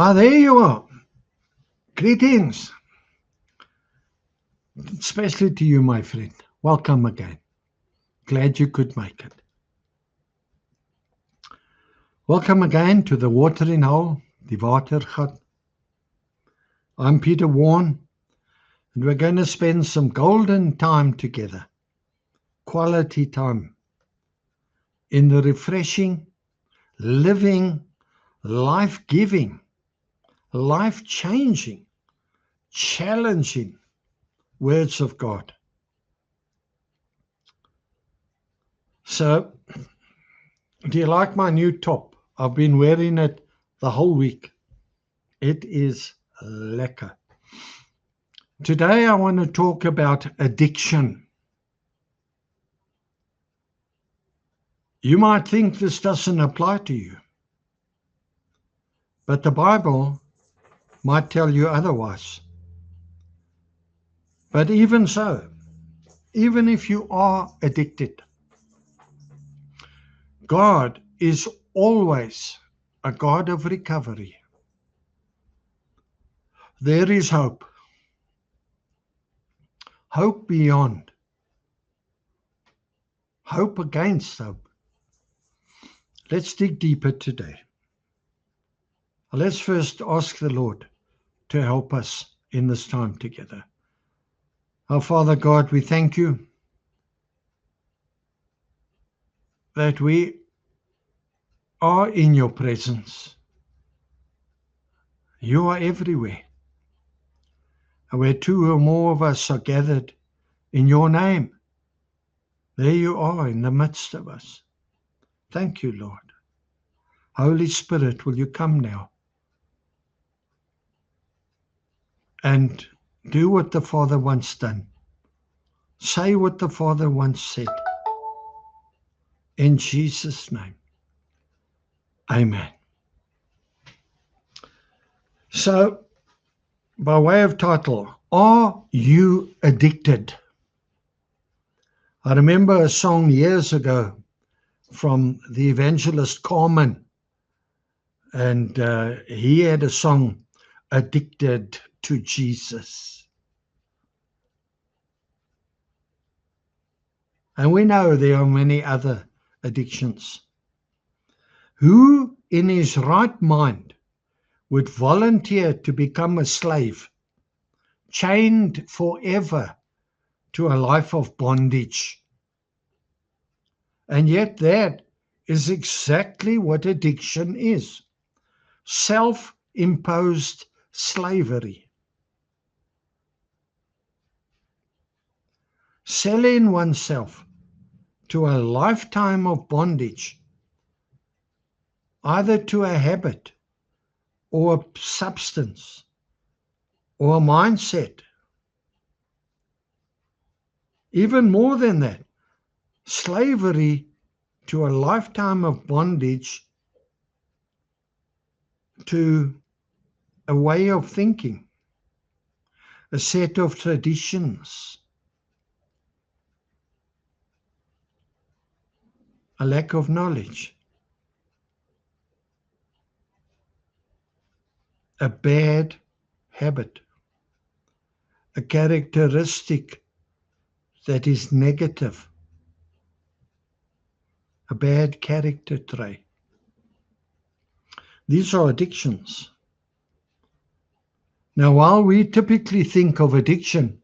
There you are. Greetings, especially to you, my friend. Welcome again. Glad you could make it. Welcome again to the Watering Hole, die Watergat. I'm Peter Warren, and we're going to spend some golden time together, quality time, in the refreshing, living, life-giving, life-changing, challenging words of God. So, do you like my new top? I've been wearing it the whole week. It is lekker. Today I want to talk about addiction. You might think this doesn't apply to you, but the Bible might tell you otherwise. But even so, even if you are addicted, God is always a God of recovery. There is hope. Hope beyond. Hope against hope. Let's dig deeper today. Let's first ask the Lord to help us in this time together. Our Father God, we thank you that we are in your presence. You are everywhere. And where two or more of us are gathered in your name, there you are in the midst of us. Thank you, Lord. Holy Spirit, will you come now and do what the Father once done? Say what the Father once said. In Jesus' name, amen. So, by way of title, are you addicted? I remember a song years ago from the evangelist Carmen, and he had a song, Addicted to Jesus. And we know there are many other addictions. Who in his right mind would volunteer to become a slave, chained forever to a life of bondage? And yet that is exactly what addiction is. Self-imposed slavery. Selling oneself to a lifetime of bondage, either to a habit or a substance or a mindset. Even more than that, slavery to a lifetime of bondage to a way of thinking, a set of traditions, a lack of knowledge, a bad habit, a characteristic that is negative, a bad character trait. These are addictions. Now, while we typically think of addiction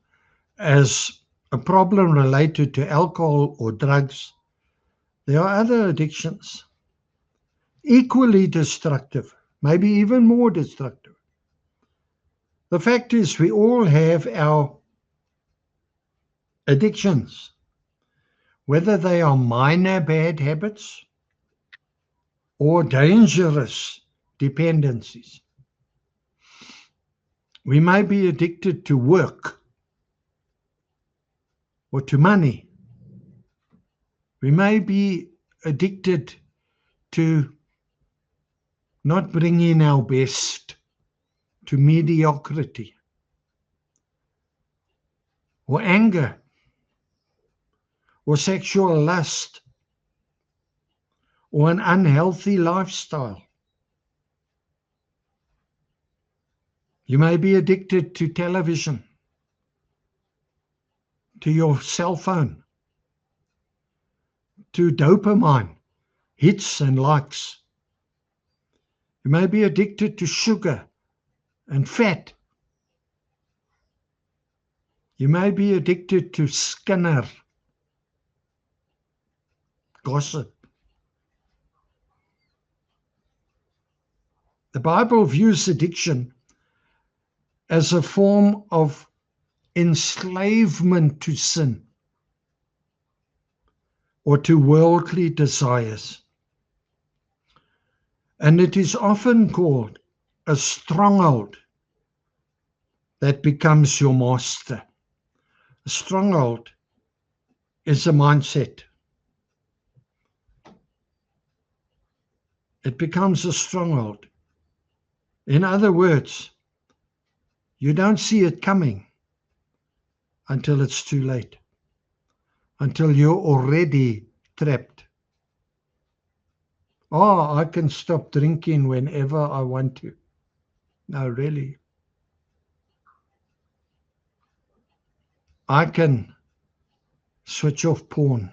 as a problem related to alcohol or drugs, there are other addictions, equally destructive, maybe even more destructive. The fact is, we all have our addictions, whether they are minor bad habits or dangerous dependencies. We may be addicted to work or to money. We may be addicted to not bringing our best, to mediocrity, or anger, or sexual lust, or an unhealthy lifestyle. You may be addicted to television, to your cell phone, to dopamine, hits and likes. You may be addicted to sugar and fat. You may be addicted to Skinner, gossip. The Bible views addiction as a form of enslavement to sin or to worldly desires. And it is often called a stronghold that becomes your master. A stronghold is a mindset. It becomes a stronghold. In other words, you don't see it coming until it's too late, until you're already trapped. Oh, I can stop drinking whenever I want to. No, really. I can switch off porn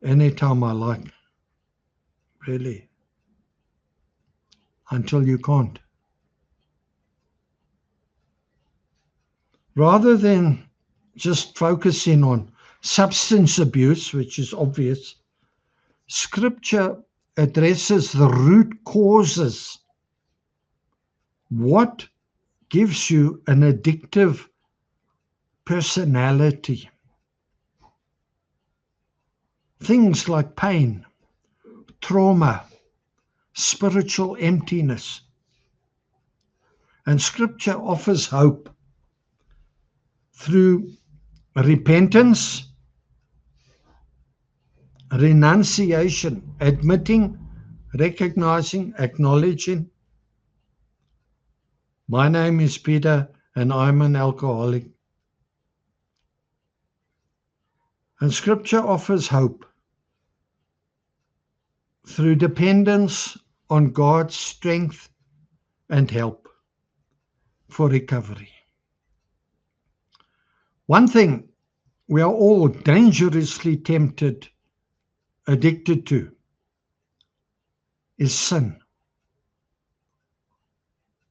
anytime I like. Really. Until you can't. Rather than just focusing on substance abuse, which is obvious, Scripture addresses the root causes. What gives you an addictive personality? Things like pain, trauma, spiritual emptiness. And Scripture offers hope through repentance, renunciation, admitting, recognizing, acknowledging. My name is Peter and I'm an alcoholic. And Scripture offers hope through dependence on God's strength and help for recovery. One thing we are all dangerously tempted, addicted to, is sin.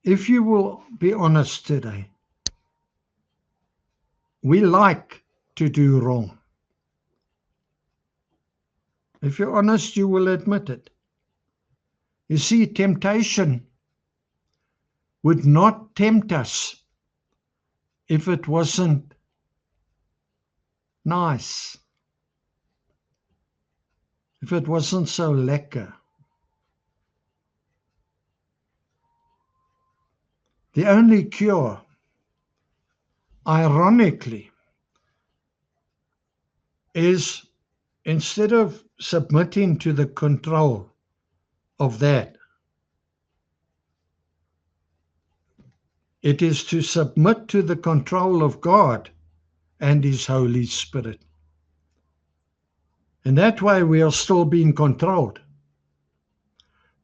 If you will be honest today, we like to do wrong. If you're honest, you will admit it. You see, temptation would not tempt us if it wasn't nice, if it wasn't so lekker. The only cure, ironically, is instead of submitting to the control of that, it is to submit to the control of God and His Holy Spirit. In that way, we are still being controlled.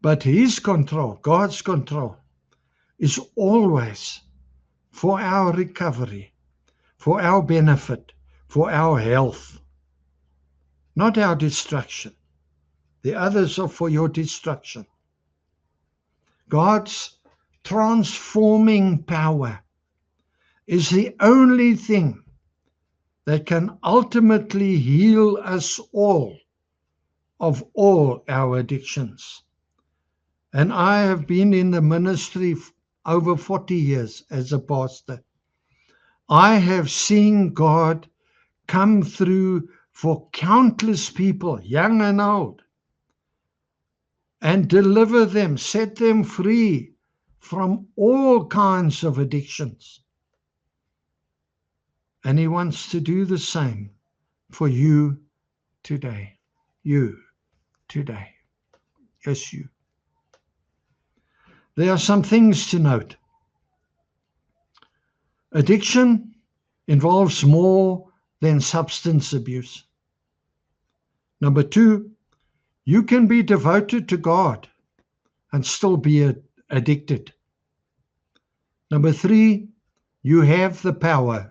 But His control, God's control, is always for our recovery, for our benefit, for our health, not our destruction. The others are for your destruction. God's transforming power is the only thing that can ultimately heal us all of all our addictions. And I have been in the ministry over 40 years as a pastor. I have seen God come through for countless people, young and old, and deliver them, set them free from all kinds of addictions. And He wants to do the same for you today. You today. Yes, you. There are some things to note. Addiction involves more than substance abuse. Number 2, you can be devoted to God and still be addicted. Number 3, you have the power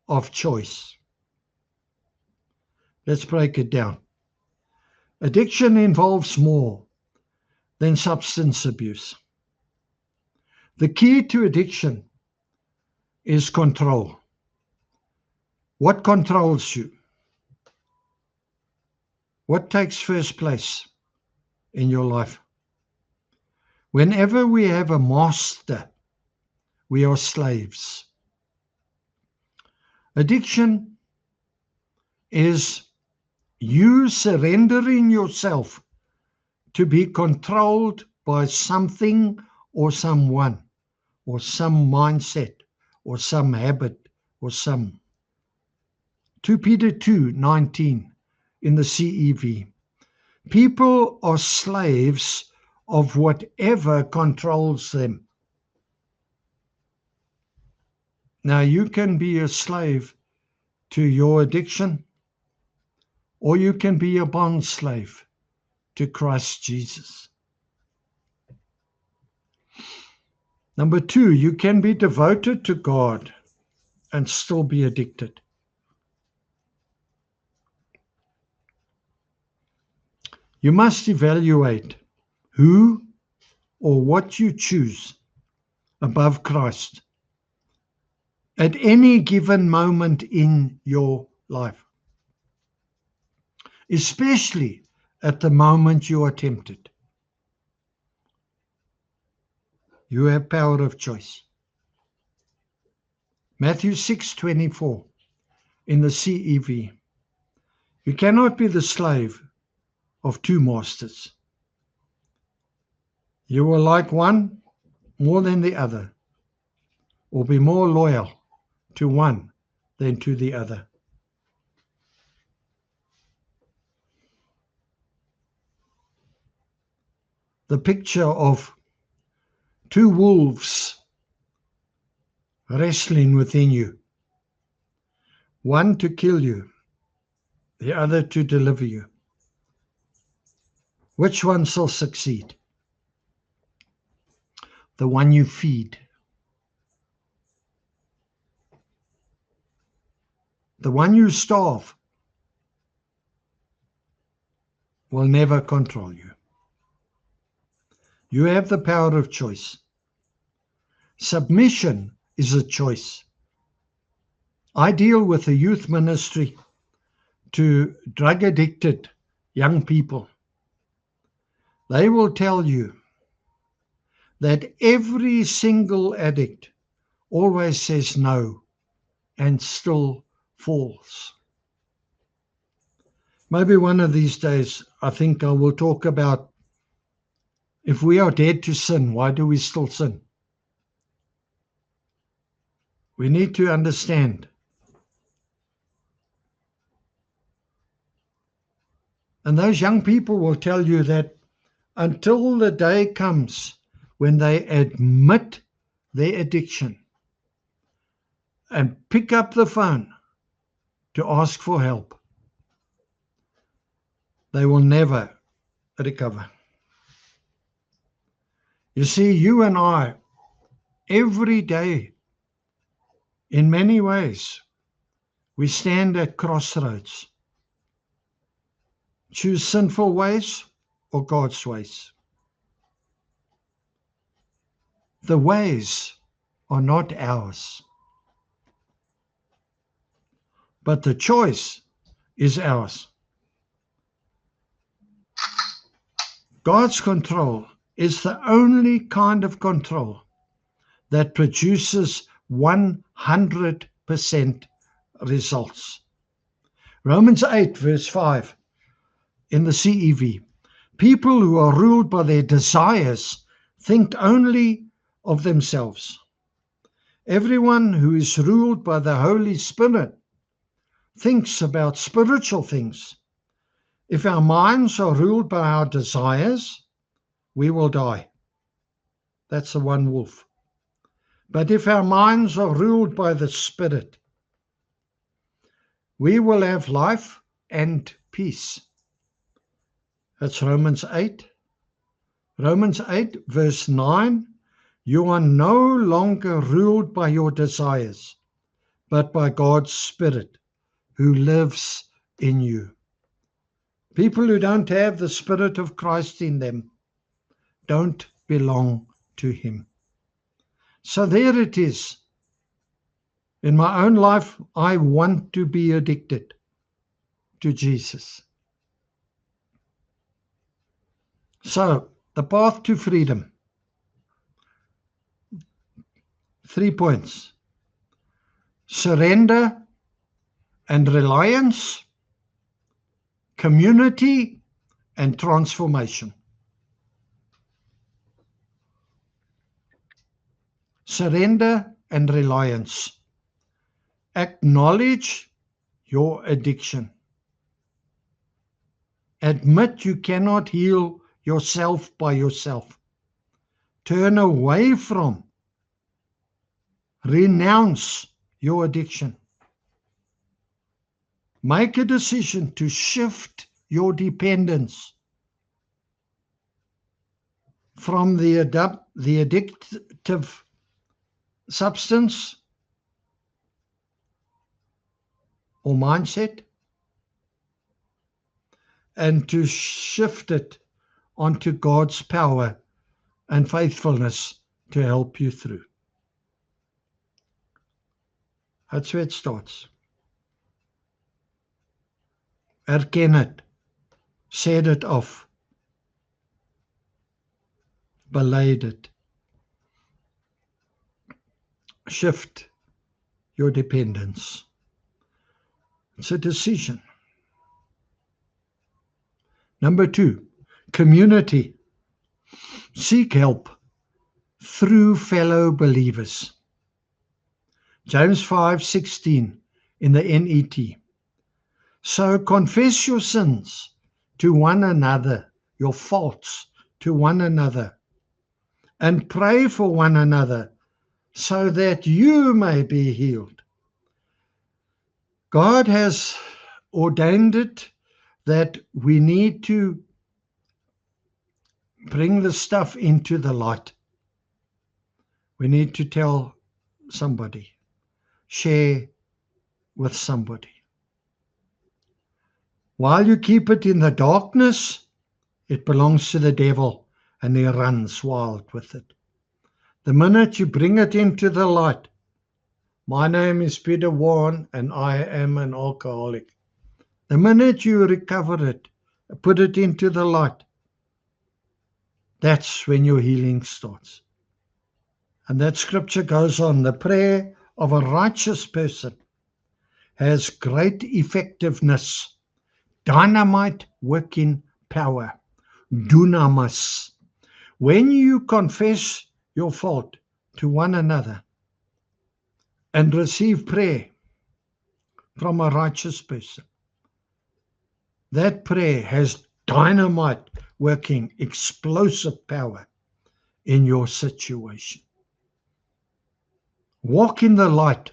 of choice. Let's break it down. Addiction involves more than substance abuse. The key to addiction is control. What controls you? What takes first place in your life? Whenever we have a master, we are slaves. Addiction is you surrendering yourself to be controlled by something or someone, or some mindset, or some habit, or some. 2 Peter 2:19 in the CEV. People are slaves of whatever controls them. Now, you can be a slave to your addiction, or you can be a bond slave to Christ Jesus. Number 2, you can be devoted to God and still be addicted. You must evaluate who or what you choose above Christ at any given moment in your life, especially at the moment you are tempted. You have power of choice. Matthew 6:24 in the CEV. You cannot be the slave of two masters. You will like one more than the other, or be more loyal to one than to the other. The picture of two wolves wrestling within you, one to kill you, the other to deliver you. Which one shall succeed? The one you feed. The one you starve will never control you. You have the power of choice. Submission is a choice. I deal with a youth ministry to drug-addicted young people. They will tell you that every single addict always says no and still falls. Maybe one of these days, I think I will talk about, if we are dead to sin, why do we still sin? We need to understand. And those young people will tell you that until the day comes when they admit their addiction and pick up the phone to ask for help, they will never recover. You see, you and I, every day, in many ways, we stand at crossroads. Choose sinful ways or God's ways. The ways are not ours, but the choice is ours. God's control is the only kind of control that produces 100% results. Romans 8 verse 5 in the CEV. People who are ruled by their desires think only of themselves. Everyone who is ruled by the Holy Spirit thinks about spiritual things. If our minds are ruled by our desires, we will die. That's the one wolf. But if our minds are ruled by the Spirit, we will have life and peace. That's Romans 8. Romans 8 verse 9 You are no longer ruled by your desires, but by God's Spirit who lives in you. People who don't have the Spirit of Christ in them don't belong to Him. So there it is. In my own life, I want to be addicted to Jesus. So, the path to freedom. 3 points. Surrender and reliance, community and transformation. Surrender and reliance. Acknowledge your addiction. Admit you cannot heal yourself by yourself. Turn away from, renounce your addiction. Make a decision to shift your dependence from the addictive substance or mindset and to shift it onto God's power and faithfulness to help you through. That's where it starts. Erken het. Sê dit af. Bely dit. Shift your dependence. It's a decision. Number 2, community. Seek help through fellow believers. James 5:16 in the NET. So confess your sins to one another, your faults to one another, and pray for one another so that you may be healed. God has ordained it that we need to bring the stuff into the light. We need to tell somebody, share with somebody. While you keep it in the darkness, it belongs to the devil and he runs wild with it. The minute you bring it into the light, my name is Peter Warren and I am an alcoholic. The minute you recover it, put it into the light, that's when your healing starts. And that scripture goes on, the prayer of a righteous person has great effectiveness, dynamite working power, dunamis. When you confess your fault to one another and receive prayer from a righteous person, that prayer has dynamite working, explosive power in your situation. Walk in the light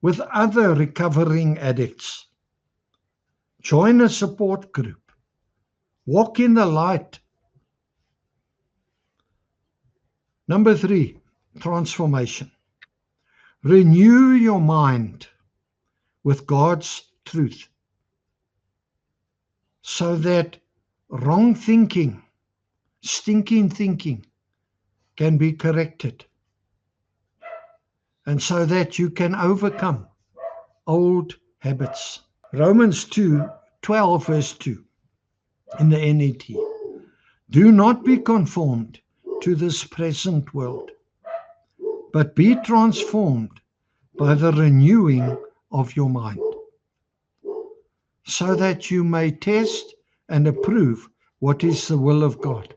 with other recovering addicts. Join a support group. Walk in the light. Number 3, transformation. Renew your mind with God's truth so that wrong thinking, stinking thinking can be corrected and so that you can overcome old habits. Romans 2:12 verse 2 in the NET. Do not be conformed to this present world, but be transformed by the renewing of your mind, so that you may test and approve what is the will of God,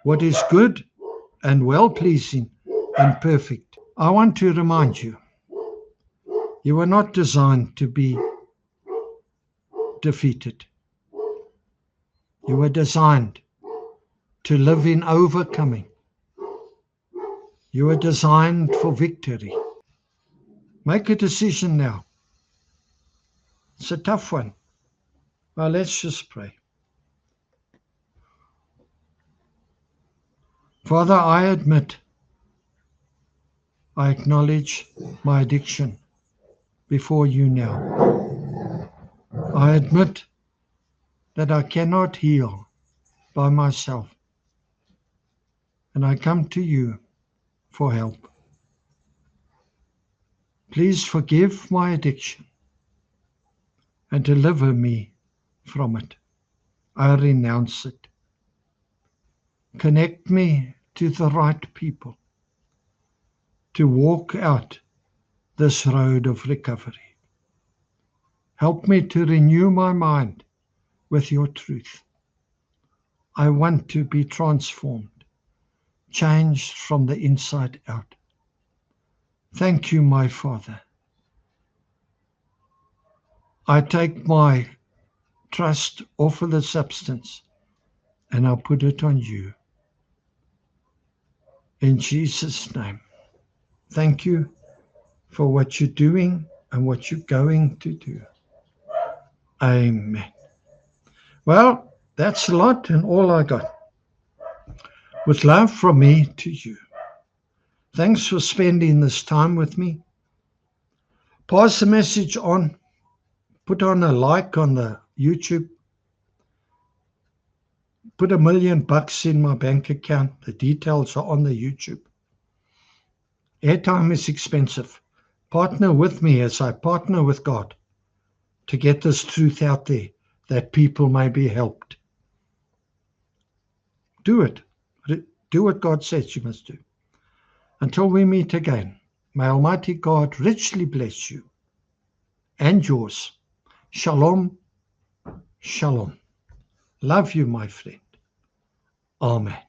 what is good and well-pleasing and perfect. I want to remind you, you were not designed to be defeated. You were designed to live in overcoming. You were designed for victory. Make a decision now. It's a tough one. Well, let's just pray. Father, I admit, I acknowledge my addiction before you now. I admit that I cannot heal by myself, and I come to you for help. Please forgive my addiction and deliver me from it. I renounce it. Connect me to the right people to walk out this road of recovery. Help me to renew my mind with your truth. I want to be transformed, changed from the inside out. Thank you, my Father. I take my trust off of the substance and I'll put it on you. In Jesus' name. Thank you for what you're doing and what you're going to do. Amen. Well, that's a lot and all I got. With love from me to you. Thanks for spending this time with me. Pass the message on. Put on a like on the YouTube. Put $1 million in my bank account. The details are on the YouTube. Airtime is expensive. Partner with me as I partner with God to get this truth out there that people may be helped. Do it. Do what God says you must do. Until we meet again, may Almighty God richly bless you and yours. Shalom, shalom. Love you, my friend. Amen.